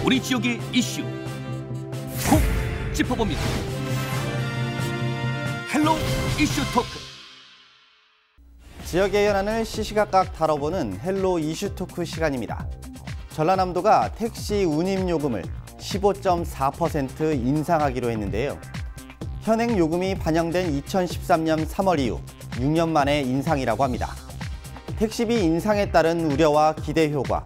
우리 지역의 이슈 콕 짚어봅니다. 헬로 이슈 토크. 지역의 현안을 시시각각 다뤄보는 헬로 이슈 토크 시간입니다. 전라남도가 택시 운임 요금을 15.4% 인상하기로 했는데요. 현행 요금이 반영된 2013년 3월 이후 6년 만에 인상이라고 합니다. 택시비 인상에 따른 우려와 기대 효과,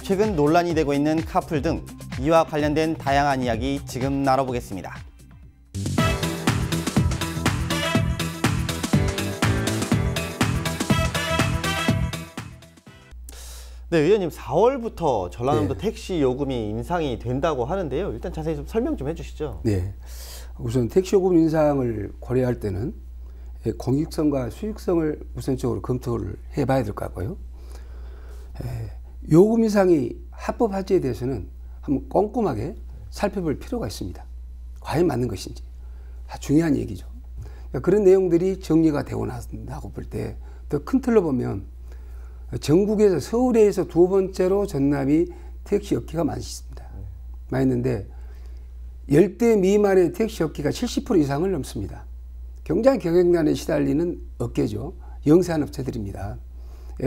최근 논란이 되고 있는 카풀 등 이와 관련된 다양한 이야기 지금 나눠보겠습니다. 네, 의원님 4월부터 전라남도 택시 요금이 인상이 된다고 하는데요. 일단 자세히 좀 설명 좀 해주시죠. 네, 우선 택시 요금 인상을 고려할 때는 공익성과 수익성을 우선적으로 검토를 해봐야 될 것 같고요. 요금 인상이 합법할지에 대해서는 한번 꼼꼼하게 살펴볼 필요가 있습니다. 과연 맞는 것인지. 중요한 얘기죠. 그런 내용들이 정리가 되고 나고 볼 때 더 큰 틀로 보면 전국에서 서울에서 두 번째로 전남이 택시 업계가 많습니다. 많은데 10대 미만의 택시 업계가 70% 이상을 넘습니다. 굉장히 경영난에 시달리는 업계죠. 영세한 업체들입니다.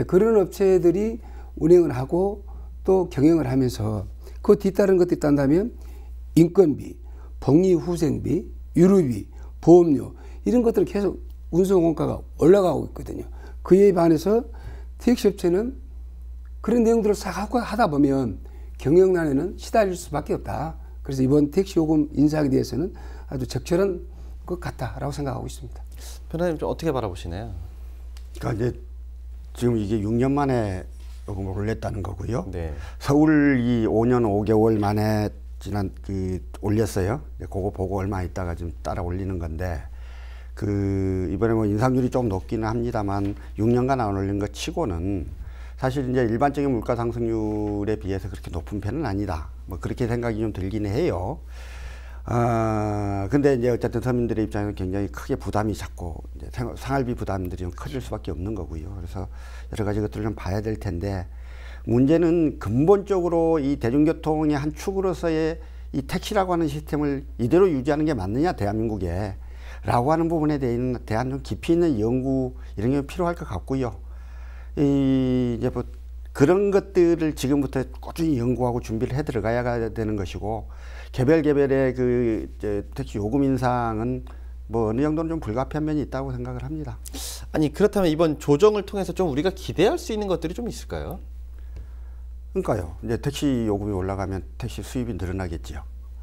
그런 업체들이 운행을 하고 또 경영을 하면서 그 뒤따른 것들이 있다면 인건비, 복리후생비, 유류비, 보험료 이런 것들은 계속 운송원가가 올라가고 있거든요. 그에 반해서 택시업체는 그런 내용들을 싹 하다 보면 경영난에는 시달릴 수밖에 없다. 그래서 이번 택시요금 인상에 대해서는 아주 적절한 것 같다라고 생각하고 있습니다. 변호사님 좀 어떻게 바라보시나요? 그러니까 이제 지금 이게 6년 만에 요금을 올렸다는 거고요. 네. 서울이 5년 5개월 만에 올렸어요. 그거 보고 얼마 있다가 좀 따라 올리는 건데 이번에 뭐 인상률이 좀 높기는 합니다만 6년간 안 올린 것 치고는 사실 이제 일반적인 물가 상승률에 비해서 그렇게 높은 편은 아니다. 뭐 그렇게 생각이 좀 들기는 해요. 근데 이제 어쨌든 서민들의 입장에서 굉장히 크게 부담이 자꾸 이제 생활비 부담들이 좀 커질 수밖에 없는 거고요. 그래서 여러 가지 것들을 좀 봐야 될 텐데 문제는 근본적으로 이 대중교통의 한 축으로서의 이 택시라고 하는 시스템을 이대로 유지하는 게 맞느냐 대한민국에 라고 하는 부분에 대한 좀 깊이 있는 연구 이런 게 필요할 것 같고요. 이제 뭐 그런 것들을 지금부터 꾸준히 연구하고 준비를 해 들어가야 되는 것이고 개별의 택시 요금 인상은 뭐 어느 정도는 좀 불가피한 면이 있다고 생각을 합니다. 아니 그렇다면 이번 조정을 통해서 좀 우리가 기대할 수 있는 것들이 좀 있을까요? 그러니까요. 이제 택시 요금이 올라가면 택시 수입이 늘어나겠지요.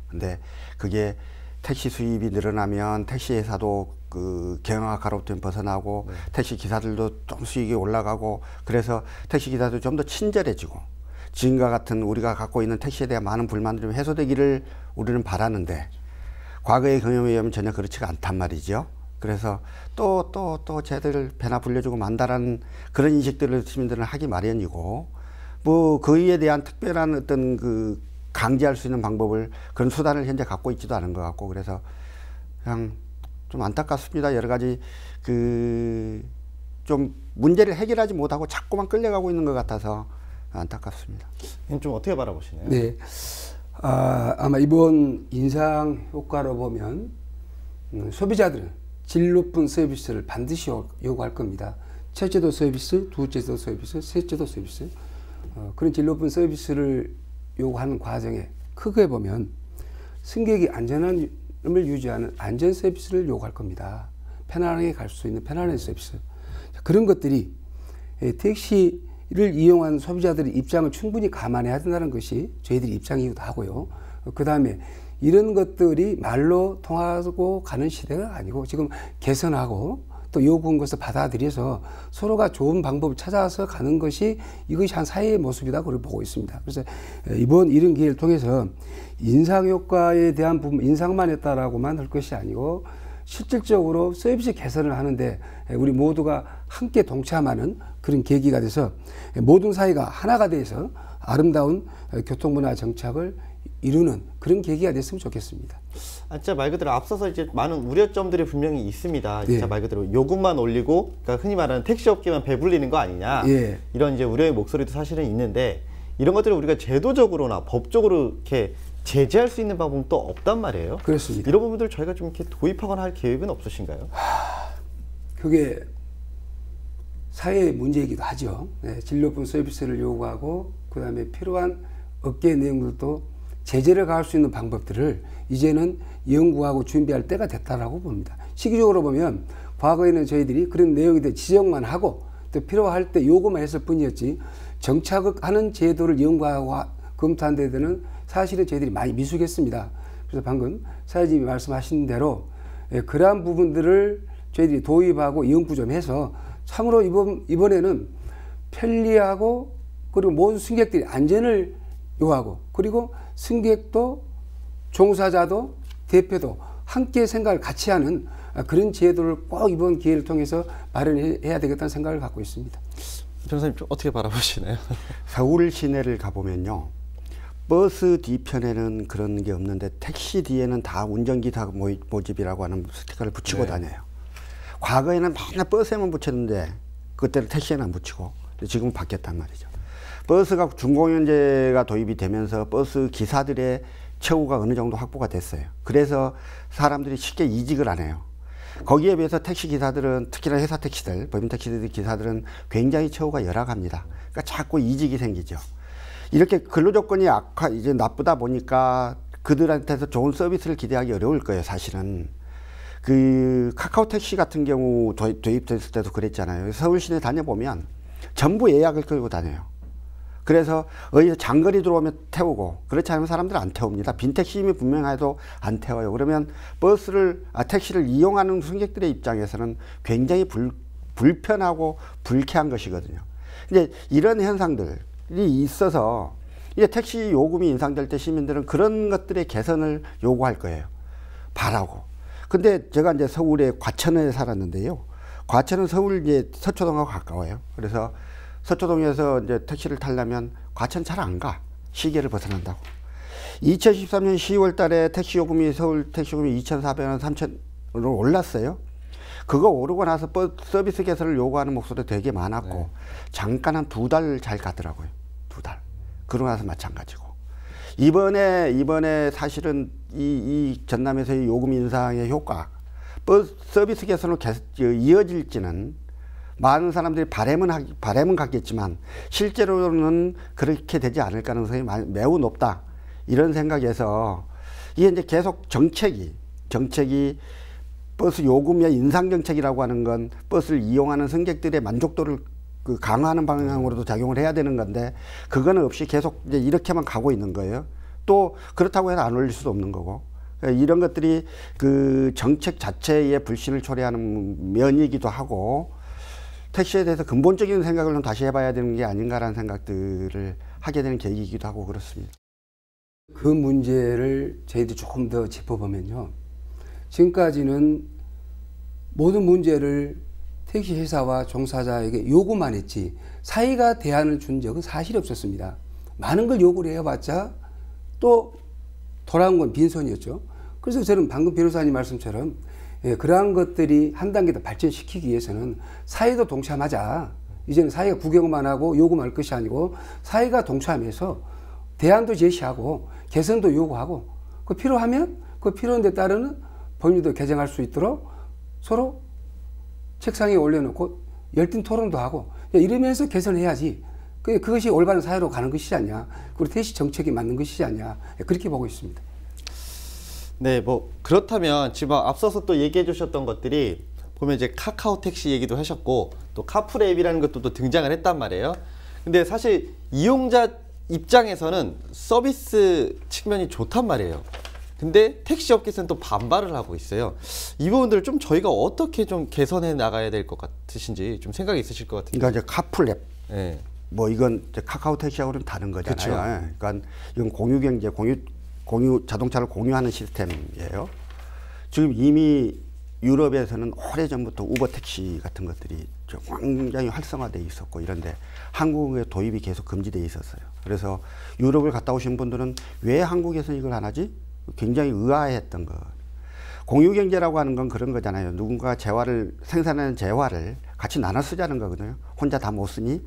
근데 그게 택시 수입이 늘어나면 택시 회사도 경영학 가로부터 벗어나고 택시 기사들도 좀 수익이 올라가고 그래서 택시 기사도 좀 더 친절해지고 지금과 같은 우리가 갖고 있는 택시에 대한 많은 불만들이 좀 해소되기를 우리는 바라는데 과거의 경험에 의하면 전혀 그렇지가 않단 말이죠. 그래서 또 쟤들 배나 불려주고 만다라는 그런 인식들을 시민들은 하기 마련이고 뭐 그에 대한 특별한 어떤 강제할 수 있는 방법을 그런 수단을 현재 갖고 있지도 않은 것 같고 그래서 그냥 좀 안타깝습니다. 여러 가지 좀 문제를 해결하지 못하고 자꾸만 끌려가고 있는 것 같아서 안타깝습니다. 좀 어떻게 바라보시나요? 네, 아마 이번 인상 효과로 보면 소비자들은 질 높은 서비스를 반드시 요구할 겁니다. 첫째도 서비스, 두째도 서비스, 셋째도 서비스. 그런 질 높은 서비스를 요구하는 과정에 크게 보면 승객이 안전함을 유지하는 안전 서비스를 요구할 겁니다. 편안하게 갈 수 있는 편안한 서비스. 그런 것들이 택시를 이용한 소비자들의 입장을 충분히 감안해야 된다는 것이 저희들의 입장이기도 하고요. 그 다음에 이런 것들이 말로 통하고 가는 시대가 아니고 지금 개선하고 또 요구한 것을 받아들여서 서로가 좋은 방법을 찾아서 가는 것이 이것이 한 사회의 모습이다 그렇게 보고 있습니다. 그래서 이번 이런 기회를 통해서 인상 효과에 대한 부분 인상만 했다라고만 할 것이 아니고 실질적으로 서비스 개선을 하는데 우리 모두가 함께 동참하는 그런 계기가 돼서 모든 사회가 하나가 돼서 아름다운 교통문화 정착을 이루는 그런 계기가 됐으면 좋겠습니다. 진짜 말 그대로 앞서서 이제 많은 우려점들이 분명히 있습니다. 진짜 말 그대로 요금만 올리고, 그러니까 흔히 말하는 택시업계만 배불리는 거 아니냐. 이런 이제 우려의 목소리도 사실은 있는데, 이런 것들을 우리가 제도적으로나 법적으로 이렇게 제재할 수 있는 방법은 또 없단 말이에요. 그렇습니다. 이런 부분들 저희가 좀 이렇게 도입하거나 할 계획은 없으신가요? 그게 사회의 문제이기도 하죠. 네, 질 높은 서비스를 요구하고 그다음에 필요한 업계 내용들도 제재를 가할 수 있는 방법들을 이제는 연구하고 준비할 때가 됐다라고 봅니다. 시기적으로 보면 과거에는 저희들이 그런 내용에 대해 지적만 하고 또 필요할 때 요구만 했을 뿐이었지 정착하는 제도를 연구하고 검토한 데에는 사실은 저희들이 많이 미숙했습니다. 그래서 방금 사회자님이 말씀하신 대로 그러한 부분들을 저희들이 도입하고 연구 좀 해서 참으로 이번에는 편리하고 그리고 모든 승객들이 안전을 요하고 그리고 승객도 종사자도 대표도 함께 생각을 같이 하는 그런 제도를 꼭 이번 기회를 통해서 마련해야 되겠다는 생각을 갖고 있습니다. 변호사님 좀 어떻게 바라보시나요? 서울 시내를 가보면요. 버스 뒤편에는 그런 게 없는데 택시 뒤에는 다 운전기사 모집이라고 하는 스티커를 붙이고 다녀요. 과거에는 맨날 버스에만 붙였는데 그때는 택시에는 안 붙이고 지금은 바뀌었단 말이죠. 버스가 준공연제가 도입이 되면서 버스 기사들의 처우가 어느 정도 확보가 됐어요. 그래서 사람들이 쉽게 이직을 안 해요. 거기에 비해서 택시 기사들은 특히나 회사 택시들, 법인 택시 기사들은 굉장히 처우가 열악합니다. 그러니까 자꾸 이직이 생기죠. 이렇게 근로조건이 이제 나쁘다 보니까 그들한테서 좋은 서비스를 기대하기 어려울 거예요, 사실은. 그 카카오 택시 같은 경우 도입됐을 때도 그랬잖아요. 서울 시내 다녀보면 전부 예약을 끌고 다녀요. 그래서 어디서 장거리 들어오면 태우고 그렇지 않으면 사람들은 안 태웁니다. 빈 택시임이 분명해도 안 태워요. 그러면 택시를 이용하는 승객들의 입장에서는 굉장히 불편하고 불쾌한 것이거든요. 이제 이런 현상들이 있어서 이제 택시 요금이 인상될 때 시민들은 그런 것들의 개선을 요구할 거예요. 바라고. 근데 제가 이제 서울의 과천에 살았는데요. 과천은 서울 이제 서초동하고 가까워요. 그래서 서초동에서 이제 택시를 타려면 과천 잘 안 가. 시계를 벗어난다고. 2013년 10월 달에 서울 택시 요금이 2,400원, 3,000원으로 올랐어요. 그거 오르고 나서 서비스 개선을 요구하는 목소리도 되게 많았고, 잠깐 한 2달 잘 가더라고요. 2달. 그러고 나서 마찬가지고. 이번에 사실은 이 전남에서의 요금 인상의 효과, 서비스 개선으로 이어질지는 많은 사람들이 바람은 갖겠지만 실제로는 그렇게 되지 않을 가능성이 매우 높다. 이런 생각에서 이게 이제 계속 정책이 버스 요금의 인상 정책이라고 하는 건 버스를 이용하는 승객들의 만족도를 강화하는 방향으로도 작용을 해야 되는 건데 그거는 없이 계속 이제 이렇게만 가고 있는 거예요. 또 그렇다고 해서 안 올릴 수도 없는 거고. 이런 것들이 그 정책 자체의 불신을 초래하는 면이기도 하고 택시에 대해서 근본적인 생각을 좀 다시 해봐야 되는 게 아닌가라는 생각들을 하게 되는 계기이기도 하고 그렇습니다. 그 문제를 저희들이 조금 더 짚어보면요. 지금까지는 모든 문제를 택시 회사와 종사자에게 요구만 했지 사회가 대안을 준 적은 사실이 없었습니다. 많은 걸 요구를 해봤자 또 돌아온 건 빈손이었죠. 그래서 저는 방금 변호사님 말씀처럼 그러한 것들이 한 단계 더 발전시키기 위해서는 사회도 동참하자. 이제는 사회가 구경만 하고 요구할 것이 아니고 사회가 동참해서 대안도 제시하고 개선도 요구하고 그 필요하면 그 필요한 데 따르는 법률도 개정할 수 있도록 서로 책상에 올려놓고 열띤 토론도 하고 이러면서 개선해야지. 그것이 올바른 사회로 가는 것이지 않냐. 그리고 택시 정책이 맞는 것이지 않냐. 그렇게 보고 있습니다. 네, 뭐 그렇다면 지금 앞서서 또 얘기해 주셨던 것들이 보면 이제 카카오 택시 얘기도 하셨고 또 카풀 앱이라는 것도 또 등장을 했단 말이에요. 근데 사실 이용자 입장에서는 서비스 측면이 좋단 말이에요. 근데 택시 업계에서는 또 반발을 하고 있어요. 이 부분들을 좀 저희가 어떻게 좀 개선해 나가야 될 것 같으신지 좀 생각이 있으실 것 같은데. 그러니까 이제 카풀 앱. 네. 뭐 이건 이제 카카오 택시하고는 다른 거잖아요. 그쵸. 그러니까 이건 공유 경제, 공유 자동차를 공유하는 시스템이에요. 지금 이미 유럽에서는 오래전부터 우버 택시 같은 것들이 굉장히 활성화되어 있었고 이런데 한국의 도입이 계속 금지되어 있었어요. 그래서 유럽을 갔다 오신 분들은 왜 한국에서 이걸 안 하지? 굉장히 의아해했던 것. 공유경제라고 하는 건 그런 거잖아요. 누군가 생산하는 재화를 같이 나눠 쓰자는 거거든요. 혼자 다 못 쓰니.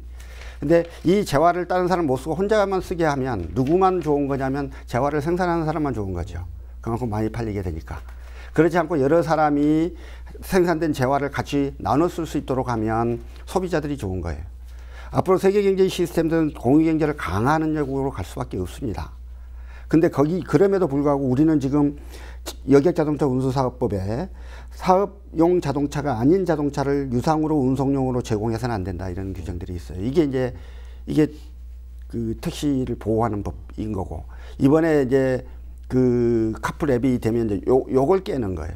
근데 이 재화를 다른 사람 못 쓰고 혼자만 쓰게 하면 누구만 좋은 거냐면 재화를 생산하는 사람만 좋은 거죠. 그만큼 많이 팔리게 되니까. 그렇지 않고 여러 사람이 생산된 재화를 같이 나눠 쓸 수 있도록 하면 소비자들이 좋은 거예요. 앞으로 세계 경제 시스템들은 공유 경제를 강화하는 쪽으로 갈 수밖에 없습니다. 근데 그럼에도 불구하고 우리는 지금 여객자동차 운수사업법에 사업용 자동차가 아닌 자동차를 유상으로 운송용으로 제공해서는 안 된다 이런 규정들이 있어요. 이게 그 택시를 보호하는 법인 거고, 이번에 이제 그 카풀 앱이 되면 이제 요걸 깨는 거예요.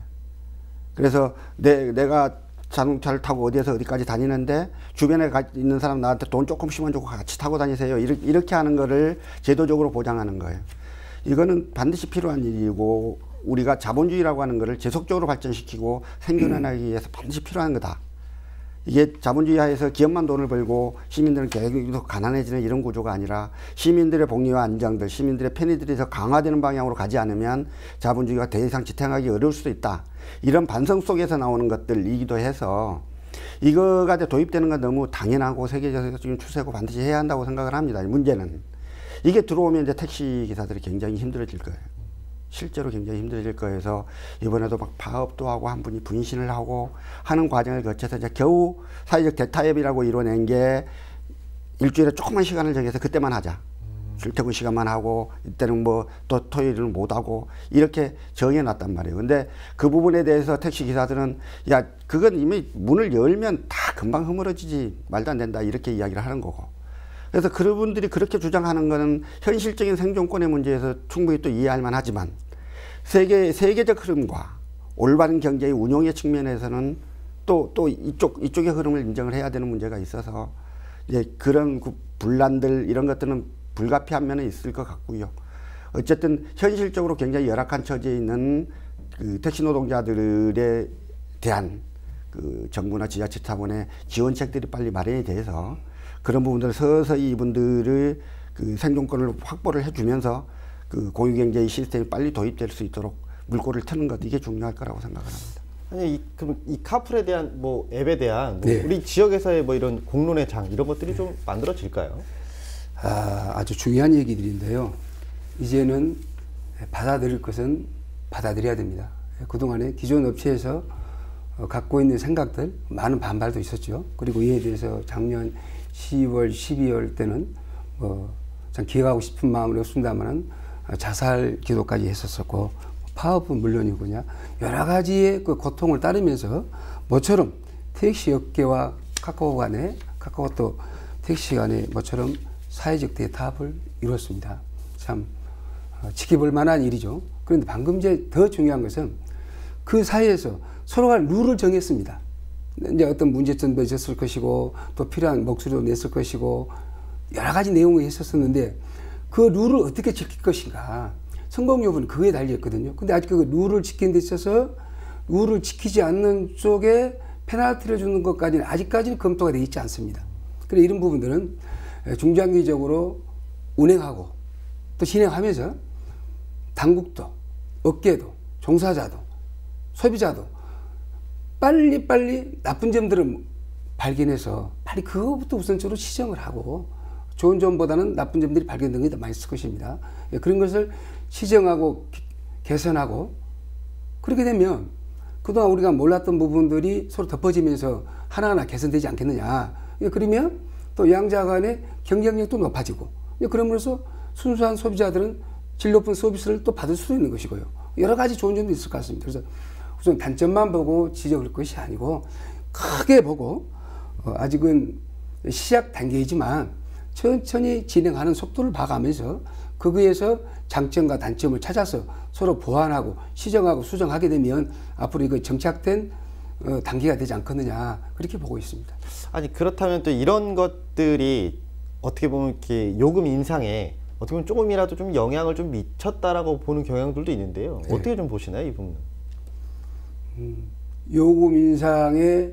그래서 내가 자동차를 타고 어디에서 어디까지 다니는데 주변에 있는 사람 나한테 돈 조금씩만 주고 같이 타고 다니세요. 이렇게 하는 거를 제도적으로 보장하는 거예요. 이거는 반드시 필요한 일이고 우리가 자본주의라고 하는 거를 지속적으로 발전시키고 생존하기 위해서 반드시 필요한 거다. 이게 자본주의 하에서 기업만 돈을 벌고 시민들은 계속 가난해지는 이런 구조가 아니라 시민들의 복리와 안정들, 시민들의 편의들이 더 강화되는 방향으로 가지 않으면 자본주의가 더 이상 지탱하기 어려울 수도 있다. 이런 반성 속에서 나오는 것들이기도 해서 이거가 도입되는 건 너무 당연하고 세계적인 추세고 반드시 해야 한다고 생각을 합니다. 문제는 이게 들어오면 이제 택시 기사들이 굉장히 힘들어질 거예요. 실제로 굉장히 힘들어질 거여서 이번에도 막 파업도 하고 한 분이 분신을 하고 하는 과정을 거쳐서 이제 겨우 사회적 대타협이라고 이뤄낸 게 일주일에 조금만 시간을 정해서 그때만 하자. 출퇴근 시간만 하고 이때는 뭐 또 토요일은 못 하고 이렇게 정해놨단 말이에요. 근데 그 부분에 대해서 택시 기사들은 야 그건 이미 문을 열면 다 금방 흐물어지지 말도 안 된다 이렇게 이야기를 하는 거고. 그래서 그분들이 그렇게 주장하는 것은 현실적인 생존권의 문제에서 충분히 또 이해할 만하지만 세계적 흐름과 올바른 경제의 운용의 측면에서는 또 이쪽의 흐름을 인정을 해야 되는 문제가 있어서 이제 그런 분란들 이런 것들은 불가피한 면은 있을 것 같고요. 어쨌든 현실적으로 굉장히 열악한 처지에 있는 그 택시 노동자들에 대한 그 정부나 지자체 차원의 지원책들이 빨리 마련이 돼서 그런 부분들을 서서히 이분들의 그 생존권을 확보를 해주면서 그 공유경제의 시스템이 빨리 도입될 수 있도록 물꼬를 트는 것 이게 중요할 거라고 생각을 합니다. 아니 그럼 이 카풀에 대한 뭐 앱에 대한 네. 우리 지역에서의 뭐 이런 공론의 장 이런 것들이 좀 만들어질까요? 아주 중요한 얘기들인데요. 이제는 받아들일 것은 받아들여야 됩니다. 그동안에 기존 업체에서 갖고 있는 생각들 많은 반발도 있었죠. 그리고 이에 대해서 작년 10월, 12월 때는 참 기억하고 싶은 마음은 없습니다만 자살 기도까지 했었었고 파업은 물론이고냐 여러 가지의 그 고통을 따르면서 모처럼 택시 업계와 카카오 간에 카카오톡 택시 간에 모처럼 사회적 대타협을 이뤘습니다. 참 지켜볼 만한 일이죠. 그런데 방금 이제 더 중요한 것은 그 사이에서 서로가 룰을 정했습니다. 이제 어떤 문제점도 있었을 것이고 또 필요한 목소리도 냈을 것이고 여러 가지 내용이 있었었는데 그 룰을 어떻게 지킬 것인가 성공 여부는 그거에 달려있거든요. 근데 아직 그 룰을 지키는 데 있어서 룰을 지키지 않는 쪽에 페널티를 주는 것까지는 아직까지는 검토가 되어 있지 않습니다. 그래서 이런 부분들은 중장기적으로 운행하고 또 진행하면서 당국도 업계도 종사자도 소비자도 빨리 나쁜 점들을 발견해서 빨리 그거부터 우선적으로 시정을 하고 좋은 점보다는 나쁜 점들이 발견된 게 더 많이 있을 것입니다. 그런 것을 시정하고 개선하고 그렇게 되면 그동안 우리가 몰랐던 부분들이 서로 덮어지면서 하나하나 개선되지 않겠느냐. 그러면 또 양자 간의 경쟁력도 높아지고 그러면서 순수한 소비자들은 질 높은 서비스를 또 받을 수도 있는 것이고요. 여러 가지 좋은 점도 있을 것 같습니다. 그래서 우선 단점만 보고 지적할 것이 아니고 크게 보고 아직은 시작 단계이지만 천천히 진행하는 속도를 봐가면서 거기에서 장점과 단점을 찾아서 서로 보완하고 시정하고 수정하게 되면 앞으로 이거 정착된 단계가 되지 않겠느냐 그렇게 보고 있습니다. 아니 그렇다면 또 이런 것들이 어떻게 보면 이렇게 요금 인상에 어떻게 보면 조금이라도 좀 영향을 좀 미쳤다라고 보는 경향들도 있는데요. 네. 어떻게 좀 보시나요, 이 부분은? 요금 인상에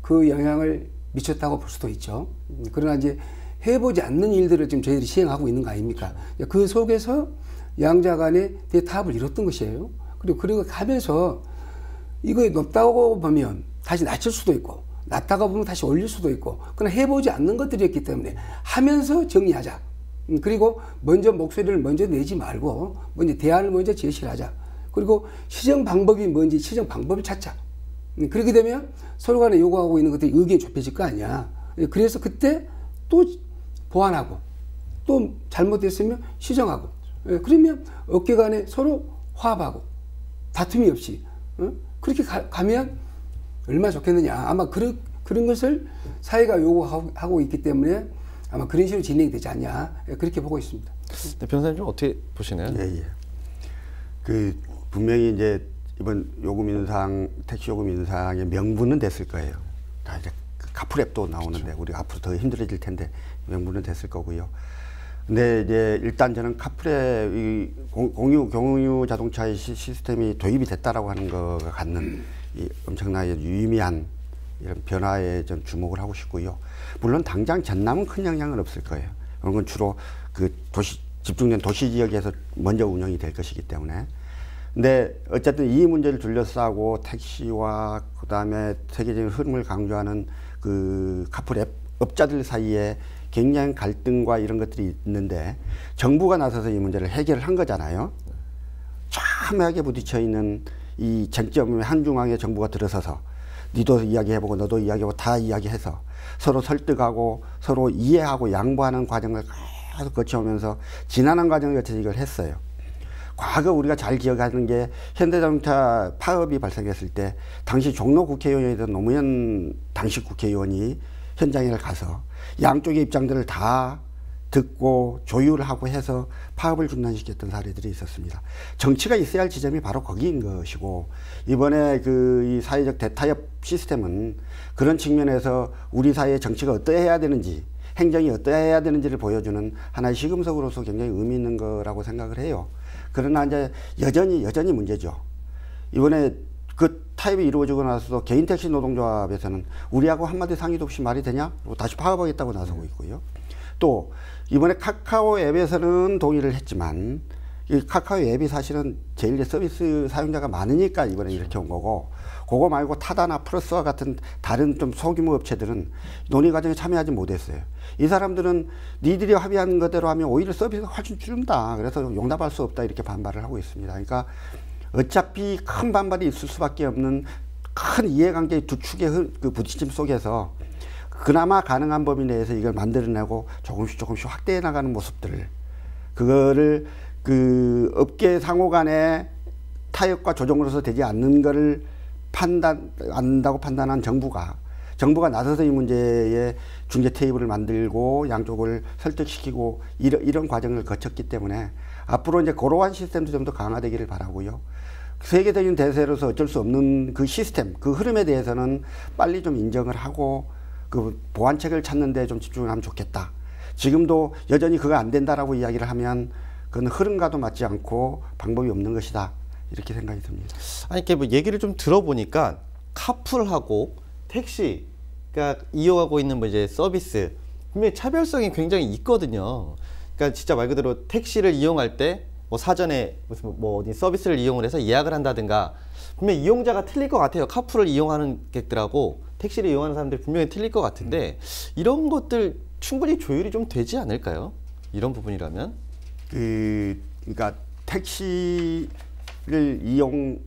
그 영향을 미쳤다고 볼 수도 있죠. 그러나 이제 해보지 않는 일들을 지금 저희들이 시행하고 있는 거 아닙니까? 그 속에서 양자 간의 대타협을 이뤘던 것이에요. 그리고 가면서 이거 높다고 보면 다시 낮출 수도 있고 낮다가 보면 다시 올릴 수도 있고, 그러나 해보지 않는 것들이었기 때문에 하면서 정리하자. 그리고 먼저 목소리를 먼저 내지 말고 먼저 대안을 먼저 제시를 하자. 그리고 시정 방법이 뭔지 시정 방법을 찾자. 그렇게 되면 서로 간에 요구하고 있는 것들이 의견이 좁혀질 거 아니야. 그래서 그때 또 보완하고 또 잘못됐으면 시정하고, 그러면 업계 간에 서로 화합하고 다툼이 없이 그렇게 가면 얼마나 좋겠느냐. 아마 그런 것을 사회가 요구하고 있기 때문에 아마 그런 식으로 진행이 되지 않냐, 그렇게 보고 있습니다. 네, 변호사님 좀 어떻게 보시나요? 예. 분명히 이제 이번 요금 인상, 택시 요금 인상의 명분은 됐을 거예요. 다 이제 카풀앱도 나오는데, 그렇죠. 우리가 앞으로 더 힘들어질 텐데 명분은 됐을 거고요. 근데 이제 일단 저는 카풀앱 이 공유 자동차의 시스템이 도입이 됐다라고 하는 거가 갖는 이 엄청나게 유의미한 이런 변화에 좀 주목을 하고 싶고요. 물론 당장 전남은 큰 영향은 없을 거예요. 그런 건 주로 그 집중된 도시 지역에서 먼저 운영이 될 것이기 때문에. 근데 어쨌든 이 문제를 둘러싸고 택시와 그다음에 세계적인 흐름을 강조하는 그 카풀 앱 업자들 사이에 굉장히 갈등과 이런 것들이 있는데, 정부가 나서서 이 문제를 해결을 한 거잖아요. 참하게 부딪혀 있는 이 쟁점의 한중앙에 정부가 들어서서 니도 이야기해보고 너도 이야기해보고 다 이야기해서 서로 설득하고 서로 이해하고 양보하는 과정을 계속 거쳐오면서 지난한 과정을 거쳐서 이걸 했어요. 과거 우리가 잘 기억하는 게 현대자동차 파업이 발생했을 때 당시 종로 국회의원이던 노무현 당시 국회의원이 현장에 가서 양쪽의 입장들을 다 듣고 조율을 하고 해서 파업을 중단시켰던 사례들이 있었습니다. 정치가 있어야 할 지점이 바로 거기인 것이고, 이번에 이 사회적 대타협 시스템은 그런 측면에서 우리 사회의 정치가 어떠해야 되는지, 행정이 어떠해야 되는지를 보여주는 하나의 시금석으로서 굉장히 의미 있는 거라고 생각을 해요. 그러나 이제 여전히 문제죠. 이번에 그 타협이 이루어지고 나서도 개인 택시 노동조합에서는 우리하고 한마디 상의도 없이 말이 되냐? 다시 파업하겠다고 나서고 있고요. 또 이번에 카카오 앱에서는 동의를 했지만, 이 카카오 앱이 사실은 제일 서비스 사용자가 많으니까 이번에 이렇게 온 거고, 그거 말고 타다나 플러스와 같은 다른 좀 소규모 업체들은 논의 과정에 참여하지 못했어요. 이 사람들은 니들이 합의한 것대로 하면 오히려 서비스가 훨씬 줄는다. 그래서 용납할 수 없다. 이렇게 반발을 하고 있습니다. 그러니까 어차피 큰 반발이 있을 수밖에 없는 큰 이해관계의 두 축의 그 부딪힘 속에서 그나마 가능한 범위 내에서 이걸 만들어내고 조금씩 확대해 나가는 모습들을, 그거를 그 업계 상호 간의 타협과 조정으로서 되지 않는 거를 안다고 판단한 정부가 나서서 이 문제에 중재 테이블을 만들고 양쪽을 설득시키고 이런 과정을 거쳤기 때문에 앞으로 이제 그러한 시스템도 좀 더 강화되기를 바라고요. 세계적인 대세로서 어쩔 수 없는 그 시스템, 그 흐름에 대해서는 빨리 좀 인정을 하고 그 보완책을 찾는 데 좀 집중을 하면 좋겠다. 지금도 여전히 그거 안 된다라고 이야기를 하면 그건 흐름과도 맞지 않고 방법이 없는 것이다. 이렇게 생각이 듭니다. 아니, 이렇게 뭐 얘기를 좀 들어보니까 카풀하고 택시가 이용하고 있는 뭐 이제 서비스 분명히 차별성이 굉장히 있거든요. 그러니까 진짜 말 그대로 택시를 이용할 때 뭐 사전에 무슨 뭐 어디 서비스를 이용을 해서 예약을 한다든가 분명히 이용자가 틀릴 것 같아요. 카풀을 이용하는 객들하고 택시를 이용하는 사람들이 분명히 틀릴 것 같은데 이런 것들 충분히 조율이 좀 되지 않을까요? 이런 부분이라면? 그러니까 택시를 이용하지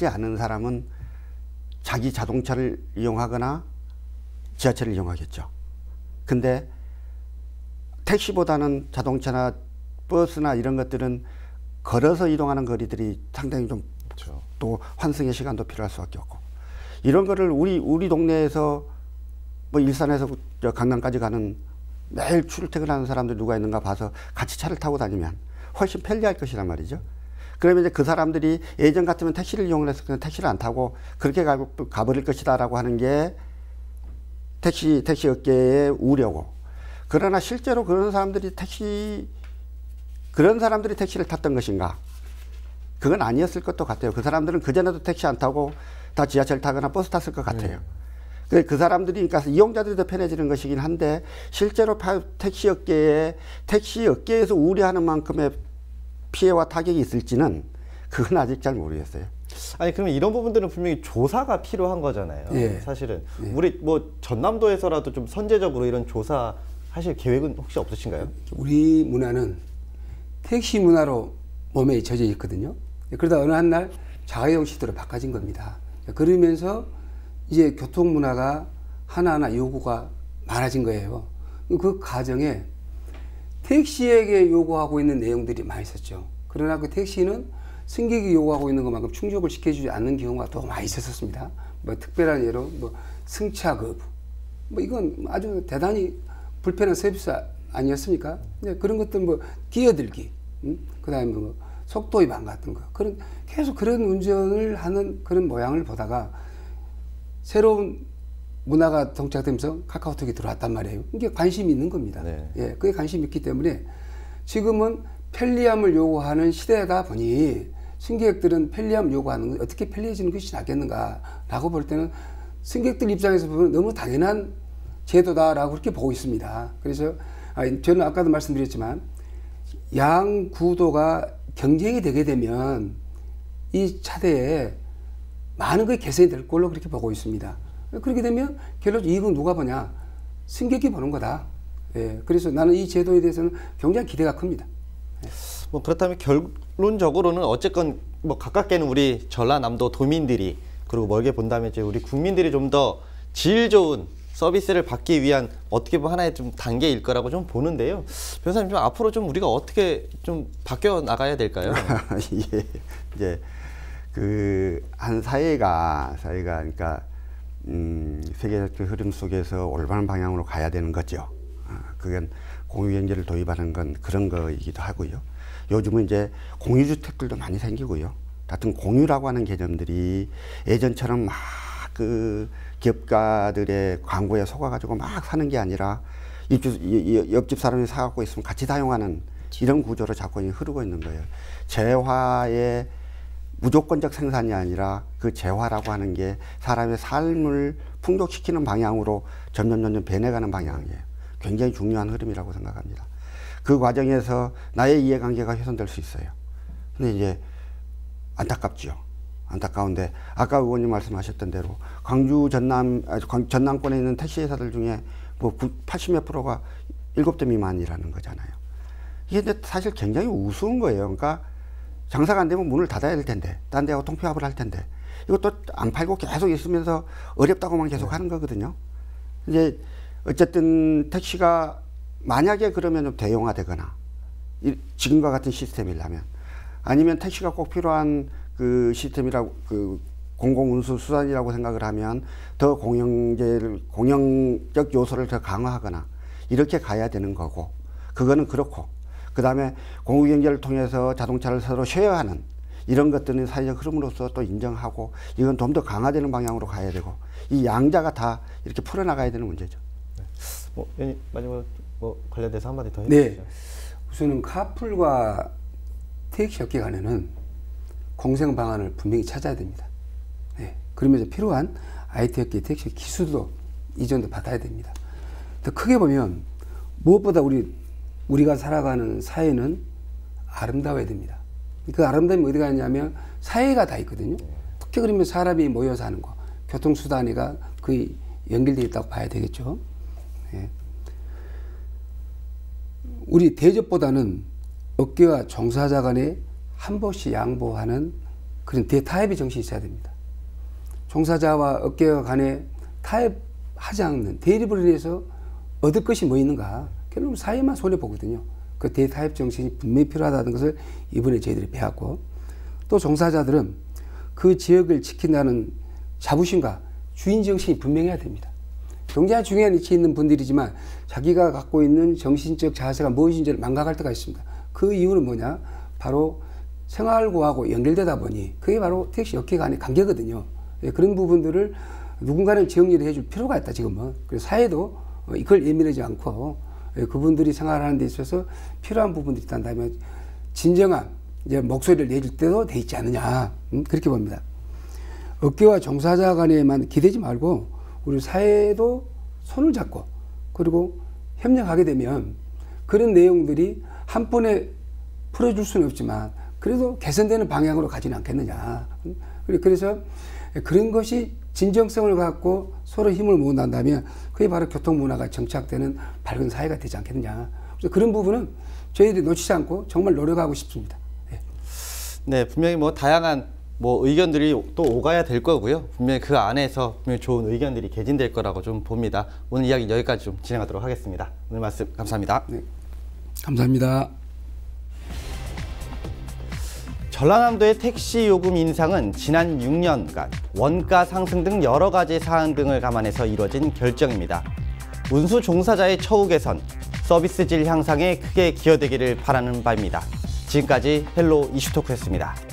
않은 사람은 자기 자동차를 이용하거나 지하철을 이용하겠죠. 근데 택시보다는 자동차나 버스나 이런 것들은 걸어서 이동하는 거리들이 상당히 좀 또 환승의 시간도 필요할 수밖에 없고, 이런 거를 우리 동네에서 뭐 일산에서 강남까지 가는 매일 출퇴근하는 사람들 누가 있는가 봐서 같이 차를 타고 다니면 훨씬 편리할 것이란 말이죠. 그러면 이제 그 사람들이 예전 같으면 택시를 이용을 해서 그냥 택시를 안 타고 그렇게 가버릴 것이다라고 하는 게 택시 업계의 우려고. 그러나 실제로 그런 사람들이 택시를 탔던 것인가? 그건 아니었을 것도 같아요. 그 사람들은 그전에도 택시 안 타고 다 지하철 타거나 버스 탔을 것 같아요. 그 사람들이, 그러니까 이용자들이 더 편해지는 것이긴 한데, 실제로 택시 업계에서 우려하는 만큼의 피해와 타격이 있을지는 그건 아직 잘 모르겠어요. 아니 그러면 이런 부분들은 분명히 조사가 필요한 거잖아요. 예. 사실은 예. 우리 뭐 전남도에서라도 좀 선제적으로 이런 조사 하실 계획은 혹시 없으신가요? 우리 문화는 택시 문화로 몸에 젖어 있거든요. 그러다 어느 한 날 자가용 시대로 바꿔진 겁니다. 그러면서 이제 교통 문화가 하나하나 요구가 많아진 거예요. 그 과정에 택시에게 요구하고 있는 내용들이 많이 있었죠. 그러나 그 택시는 승객이 요구하고 있는 것만큼 충족을 시켜주지 않는 경우가 더 많이 있었습니다. 뭐 특별한 예로 뭐 승차 거부, 뭐 이건 아주 대단히 불편한 서비스 아니었습니까? 네, 그런 것들 뭐 끼어들기, 그다음에 뭐 속도 위반 같은 거, 그런 계속 그런 운전을 하는 그런 모양을 보다가 새로운 문화가 정착되면서 카카오톡이 들어왔단 말이에요. 이게 관심이 있는 겁니다. 네. 예, 그게 관심이 있기 때문에 지금은 편리함을 요구하는 시대다 보니 승객들은 편리함을 요구하는 건 어떻게 편리해지는 것이 낫겠는가라고 볼 때는 승객들 입장에서 보면 너무 당연한 제도다라고 그렇게 보고 있습니다. 그래서 저는 아까도 말씀드렸지만 양 구도가 경쟁이 되게 되면 이 차대에 많은 것이 개선이 될 걸로 그렇게 보고 있습니다. 그렇게 되면 결론 이익은 누가 보냐? 승객이 보는 거다. 예, 그래서 나는 이 제도에 대해서는 굉장히 기대가 큽니다. 뭐 그렇다면 결론적으로는 어쨌건 뭐 가깝게는 우리 전라남도 도민들이 그리고 멀게 본다면 이제 우리 국민들이 좀 더 질 좋은 서비스를 받기 위한 어떻게 보면 하나의 좀 단계일 거라고 좀 보는데요. 변호사님 좀 앞으로 좀 우리가 어떻게 좀 바뀌어 나가야 될까요? 예, 이제 그 한 사회가 그러니까 세계적 흐름 속에서 올바른 방향으로 가야 되는 거죠. 그건 공유경제를 도입하는 건 그런 거이기도 하고요. 요즘은 이제 공유주택들도 많이 생기고요. 하여튼 공유라고 하는 개념들이 예전처럼 막 그 기업가들의 광고에 속아가지고 막 사는 게 아니라 옆집 사람이 사갖고 있으면 같이 사용하는 이런 구조로 자꾸 흐르고 있는 거예요. 재화의 무조건적 생산이 아니라 그 재화라고 하는 게 사람의 삶을 풍족시키는 방향으로 점점 변해가는 방향이에요. 굉장히 중요한 흐름이라고 생각합니다. 그 과정에서 나의 이해관계가 훼손될 수 있어요. 근데 이제 안타깝죠. 안타까운데 아까 의원님 말씀하셨던 대로 광주 전남권에 있는 택시 회사들 중에 뭐 80몇 프로가 7대 미만이라는 거잖아요. 이게 근데 사실 굉장히 우스운 거예요. 그러니까 장사가 안 되면 문을 닫아야 될 텐데, 딴 데하고 통폐합을 할 텐데, 이것도 안 팔고 계속 있으면서 어렵다고만 계속 하는 거거든요. 이제 어쨌든 택시가 만약에 그러면 좀 대형화되거나, 지금과 같은 시스템이라면, 아니면 택시가 꼭 필요한 그 시스템이라고, 그 공공운수 수단이라고 생각을 하면 더 공영적 요소를 더 강화하거나, 이렇게 가야 되는 거고, 그거는 그렇고, 그 다음에 공유경제를 통해서 자동차를 서로 쉐어하는 이런 것들은 사회적 흐름으로서 또 인정하고 이건 좀 더 강화되는 방향으로 가야 되고 이 양자가 다 이렇게 풀어나가야 되는 문제죠. 뭐 마지막으로 뭐 관련돼서 한마디 더 해주시죠. 네, 우선은 카풀과 택시 업계 간에는 공생 방안을 분명히 찾아야 됩니다. 네, 그러면서 필요한 IT 업계 택시 기술도 이전도 받아야 됩니다. 더 크게 보면 무엇보다 우리가 살아가는 사회는 아름다워야 됩니다. 그 아름다움이 어디 가냐면 사회가 다 있거든요. 특히 그러면 사람이 모여 사는 거, 교통수단이가 거의 연결되어 있다고 봐야 되겠죠. 네. 우리 대접보다는 업계와 종사자 간에 한 번씩 양보하는 그런 대타협의 정신이 있어야 됩니다. 종사자와 업계와 간에 타협하지 않는 대립을 인해서 얻을 것이 뭐 있는가? 결국 사회만 손해보거든요. 그 대타협 정신이 분명히 필요하다는 것을 이번에 저희들이 배웠고, 또 종사자들은 그 지역을 지킨다는 자부심과 주인 정신이 분명해야 됩니다. 굉장히 중요한 위치에 있는 분들이지만 자기가 갖고 있는 정신적 자세가 무엇인지를 망각할 때가 있습니다. 그 이유는 뭐냐? 바로 생활고하고 연결되다 보니 그게 바로 택시 업계 간의 관계거든요. 그런 부분들을 누군가는 정리를 해줄 필요가 있다, 지금은. 그래서 사회도 이걸 예민하지 않고 그분들이 생활하는 데 있어서 필요한 부분들이 있다면 진정한 이제 목소리를 내줄 때도 돼 있지 않느냐, 그렇게 봅니다. 업계와 종사자 간에만 기대지 말고 우리 사회도 손을 잡고 그리고 협력하게 되면 그런 내용들이 한 번에 풀어줄 수는 없지만 그래도 개선되는 방향으로 가지는 않겠느냐, 그래서 그런 것이 진정성을 갖고 서로 힘을 모은다면 그게 바로 교통문화가 정착되는 밝은 사회가 되지 않겠느냐. 그래서 그런 부분은 저희들이 놓치지 않고 정말 노력하고 싶습니다. 네, 분명히 뭐 다양한 의견들이 또 오가야 될 거고요. 분명히 그 안에서 분명히 좋은 의견들이 개진될 거라고 좀 봅니다. 오늘 이야기 여기까지 좀 진행하도록 하겠습니다. 오늘 말씀 감사합니다. 네, 감사합니다. 전라남도의 택시 요금 인상은 지난 6년간 원가 상승 등 여러 가지 사안 등을 감안해서 이루어진 결정입니다. 운수 종사자의 처우 개선, 서비스 질 향상에 크게 기여되기를 바라는 바입니다. 지금까지 헬로 이슈토크였습니다.